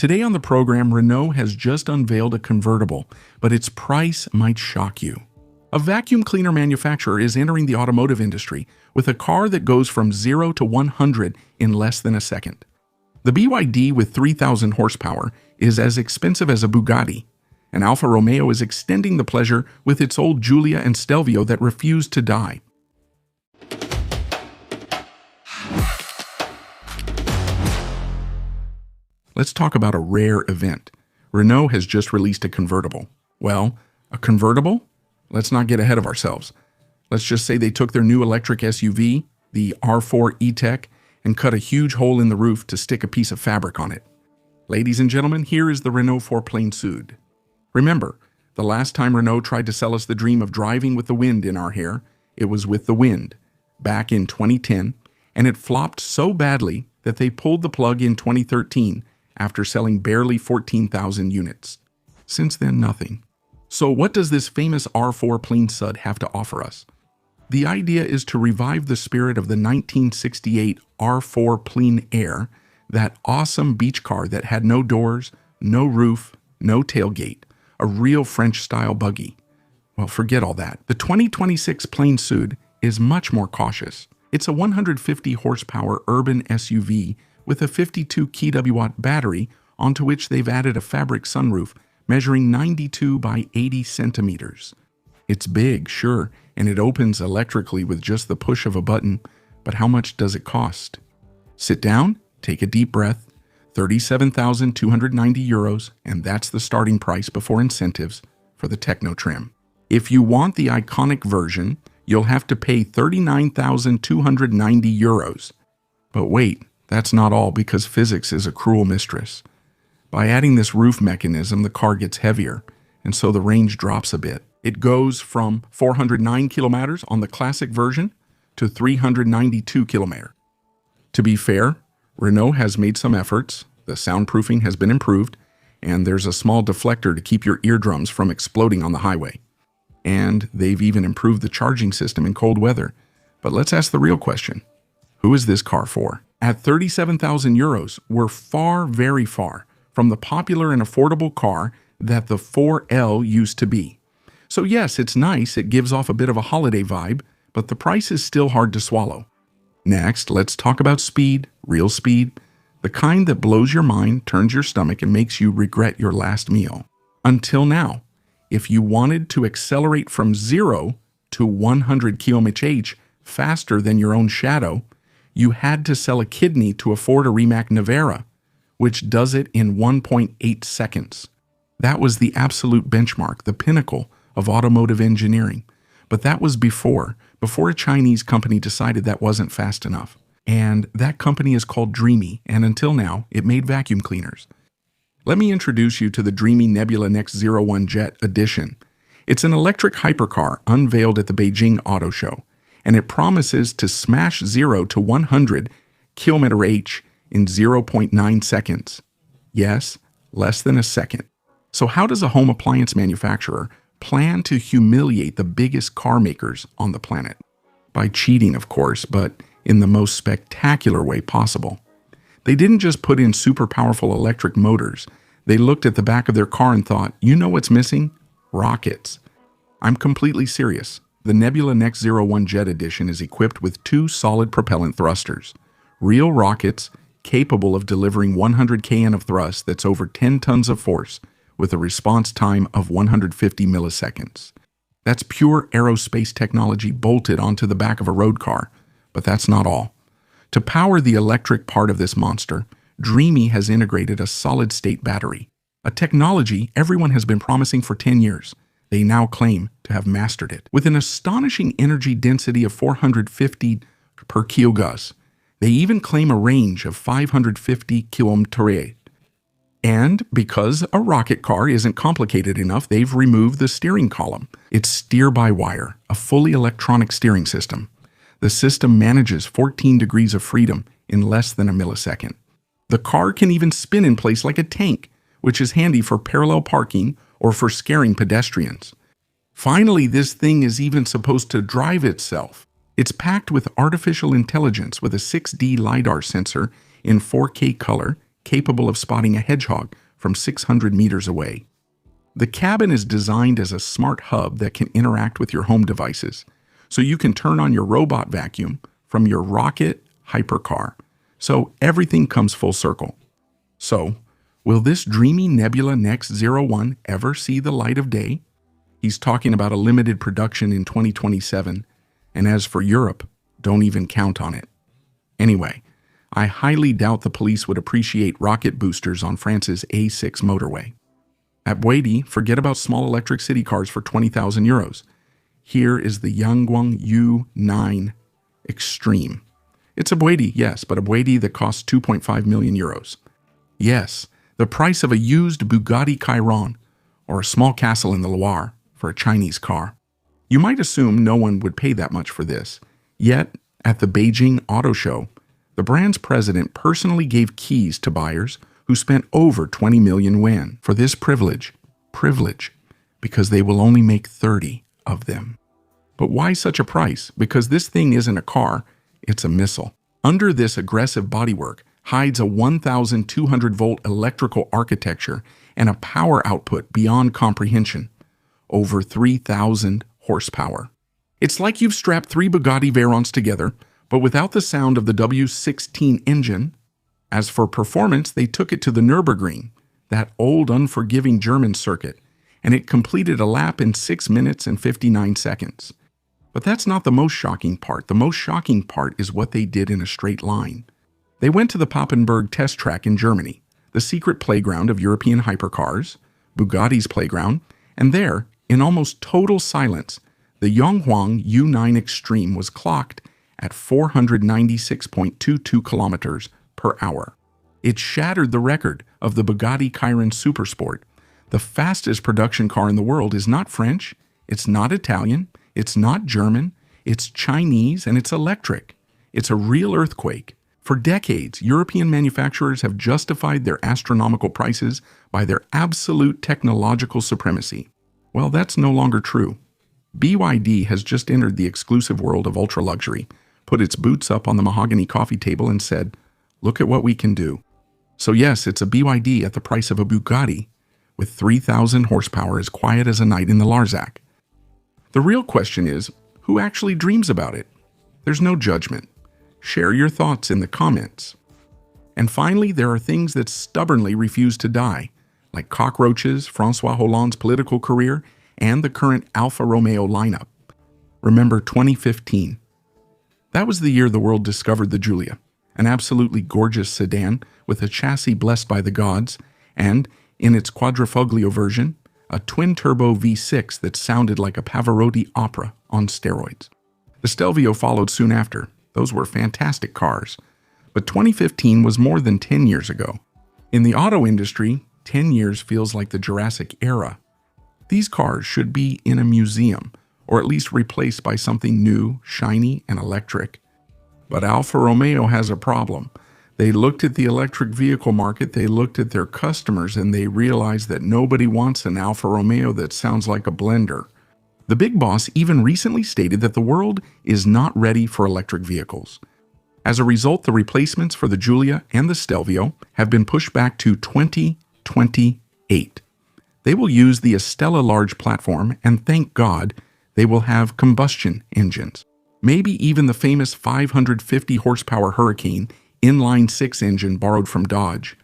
Today on the program, Renault has just unveiled a convertible, but its price might shock you. A vacuum cleaner manufacturer is entering the automotive industry with a car that goes from 0 to 100 in less than a second. The BYD with 3,000 horsepower is as expensive as a Bugatti, and Alfa Romeo is extending the pleasure with its old Giulia and Stelvio that refuse to die. Let's talk about a rare event. Renault has just released a convertible. Well, a convertible? Let's not get ahead of ourselves. Let's just say they took their new electric SUV, the R4 E-Tech, and cut a huge hole in the roof to stick a piece of fabric on it. Ladies and gentlemen, here is the Renault 4 Plein Sud. Remember, the last time Renault tried to sell us the dream of driving with the wind in our hair, it was with the wind, back in 2010, and it flopped so badly that they pulled the plug in 2013 after selling barely 14,000 units. Since then, nothing. So what does this famous R4 Plein Sud have to offer us? The idea is to revive the spirit of the 1968 R4 Plein Air, that awesome beach car that had no doors, no roof, no tailgate, a real French-style buggy. Well, forget all that. The 2026 Plein Sud is much more cautious. It's a 150 horsepower urban SUV with a 52 kW battery onto which they've added a fabric sunroof measuring 92 by 80 centimeters. It's big, sure, and it opens electrically with just the push of a button, but how much does it cost? Sit down, take a deep breath, 37,290 euros, and that's the starting price before incentives for the Techno trim. If you want the iconic version, you'll have to pay 39,290 euros. But wait, that's not all, because physics is a cruel mistress. By adding this roof mechanism, the car gets heavier, and so the range drops a bit. It goes from 409 kilometers on the classic version to 392 kilometers. To be fair, Renault has made some efforts, the soundproofing has been improved, and there's a small deflector to keep your eardrums from exploding on the highway. And they've even improved the charging system in cold weather. But let's ask the real question. Who is this car for? At 37,000 euros, we're far, very far from the popular and affordable car that the 4L used to be. So yes, it's nice, it gives off a bit of a holiday vibe, but the price is still hard to swallow. Next, let's talk about speed, real speed, the kind that blows your mind, turns your stomach, and makes you regret your last meal. Until now, if you wanted to accelerate from 0 to 100 km/h faster than your own shadow, you had to sell a kidney to afford a Rimac Nevera, which does it in 1.8 seconds. That was the absolute benchmark, the pinnacle of automotive engineering. But that was before a Chinese company decided that wasn't fast enough. And that company is called Dreamy, and until now, it made vacuum cleaners. Let me introduce you to the Dreamy Nebula Next 01 Jet Edition. It's an electric hypercar unveiled at the Beijing Auto Show, and it promises to smash 0 to 100 km/h in 0.9 seconds. Yes, less than a second. So how does a home appliance manufacturer plan to humiliate the biggest car makers on the planet? By cheating, of course, but in the most spectacular way possible. They didn't just put in super powerful electric motors. They looked at the back of their car and thought, you know what's missing? Rockets. I'm completely serious. The Nebula Next 01 Jet Edition is equipped with 2 solid propellant thrusters, real rockets capable of delivering 100 kN of thrust that's over 10 tons of force with a response time of 150 milliseconds. That's pure aerospace technology bolted onto the back of a road car, but that's not all. To power the electric part of this monster, Dreamy has integrated a solid-state battery, a technology everyone has been promising for 10 years. They now claim to have mastered it. With an astonishing energy density of 450 per kg, they even claim a range of 550 km/h. And because a rocket car isn't complicated enough, they've removed the steering column. It's steer-by-wire, a fully electronic steering system. The system manages 14 degrees of freedom in less than a millisecond. The car can even spin in place like a tank, which is handy for parallel parking or for scaring pedestrians. Finally, this thing is even supposed to drive itself. It's packed with artificial intelligence with a 6D LiDAR sensor in 4K color capable of spotting a hedgehog from 600 meters away. The cabin is designed as a smart hub that can interact with your home devices, so you can turn on your robot vacuum from your rocket Hypercar. So everything comes full circle. So, will this Dreamy Nebula Next 01 ever see the light of day? He's talking about a limited production in 2027, and as for Europe, don't even count on it. Anyway, I highly doubt the police would appreciate rocket boosters on France's A6 motorway. At Boedi, forget about small electric city cars for 20,000 euros. Here is the Yanguang U9 Extreme. It's a Boedi, yes, but a Boedi that costs 2.5 million euros. Yes, the price of a used Bugatti Chiron or a small castle in the Loire for a Chinese car. You might assume no one would pay that much for this. Yet, at the Beijing Auto Show, the brand's president personally gave keys to buyers who spent over 20 million yuan for this privilege, because they will only make 30 of them. But why such a price? Because this thing isn't a car, it's a missile. Under this aggressive bodywork hides a 1,200-volt electrical architecture and a power output beyond comprehension, over 3,000 horsepower. It's like you've strapped 3 Bugatti Veyrons together, but without the sound of the W16 engine. As for performance, they took it to the Nürburgring, that old unforgiving German circuit, and it completed a lap in 6 minutes and 59 seconds. But that's not the most shocking part. The most shocking part is what they did in a straight line. They went to the Papenburg test track in Germany, the secret playground of European hypercars, Bugatti's playground, and there, in almost total silence, the Yanguang U9 Extreme was clocked at 496.22 kilometers per hour. It shattered the record of the Bugatti Chiron Supersport. The fastest production car in the world is not French, it's not Italian, it's not German, it's Chinese, and it's electric. It's a real earthquake. For decades, European manufacturers have justified their astronomical prices by their absolute technological supremacy. Well, that's no longer true. BYD has just entered the exclusive world of ultra-luxury, put its boots up on the mahogany coffee table and said, "Look at what we can do." So yes, it's a BYD at the price of a Bugatti, with 3,000 horsepower as quiet as a night in the Larzac. The real question is, who actually dreams about it? There's no judgment. Share your thoughts in the comments. And finally, there are things that stubbornly refuse to die, like cockroaches, François Hollande's political career, and the current Alfa Romeo lineup. Remember 2015. That was the year the world discovered the Giulia, an absolutely gorgeous sedan with a chassis blessed by the gods, and, in its quadrifoglio version, a twin-turbo V6 that sounded like a Pavarotti opera on steroids. The Stelvio followed soon after. Those were fantastic cars. But 2015 was more than 10 years ago. In the auto industry, 10 years feels like the Jurassic era. These cars should be in a museum, or at least replaced by something new, shiny, and electric. But Alfa Romeo has a problem. They looked at the electric vehicle market, they looked at their customers, and they realized that nobody wants an Alfa Romeo that sounds like a blender. The big boss even recently stated that the world is not ready for electric vehicles. As a result, the replacements for the Giulia and the Stelvio have been pushed back to 2028. They will use the Estella large platform, and thank God, they will have combustion engines. Maybe even the famous 550 horsepower Hurricane inline-six engine borrowed from Dodge.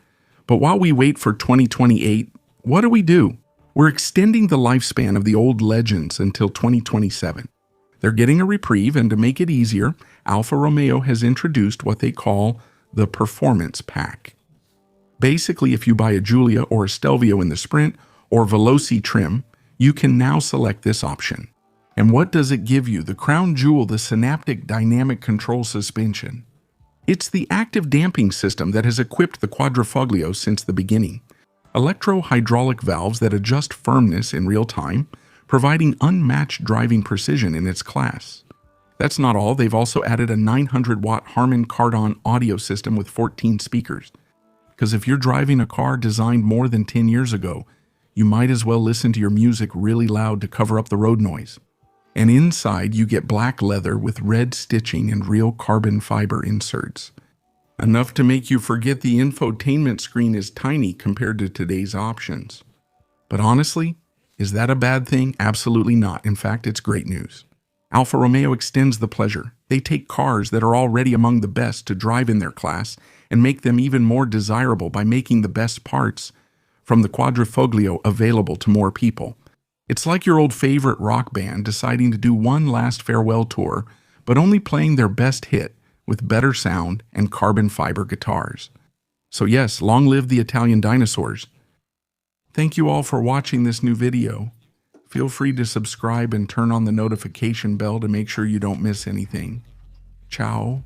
But while we wait for 2028, what do? We're extending the lifespan of the old legends until 2027. They're getting a reprieve, and to make it easier, Alfa Romeo has introduced what they call the Performance Pack. Basically, if you buy a Giulia or a Stelvio in the Sprint or Veloci trim, you can now select this option. And what does it give you? The crown jewel, the Synaptic Dynamic Control Suspension. It's the active damping system that has equipped the Quadrifoglio since the beginning. Electro-hydraulic valves that adjust firmness in real time, providing unmatched driving precision in its class. That's not all, they've also added a 900-watt Harman Kardon audio system with 14 speakers. Because if you're driving a car designed more than 10 years ago, you might as well listen to your music really loud to cover up the road noise. And inside, you get black leather with red stitching and real carbon fiber inserts. Enough to make you forget the infotainment screen is tiny compared to today's options. But honestly, is that a bad thing? Absolutely not. In fact, it's great news. Alfa Romeo extends the pleasure. They take cars that are already among the best to drive in their class and make them even more desirable by making the best parts from the Quadrifoglio available to more people. It's like your old favorite rock band deciding to do one last farewell tour, but only playing their best hit with better sound and carbon fiber guitars. So yes, long live the Italian dinosaurs. Thank you all for watching this new video. Feel free to subscribe and turn on the notification bell to make sure you don't miss anything. Ciao.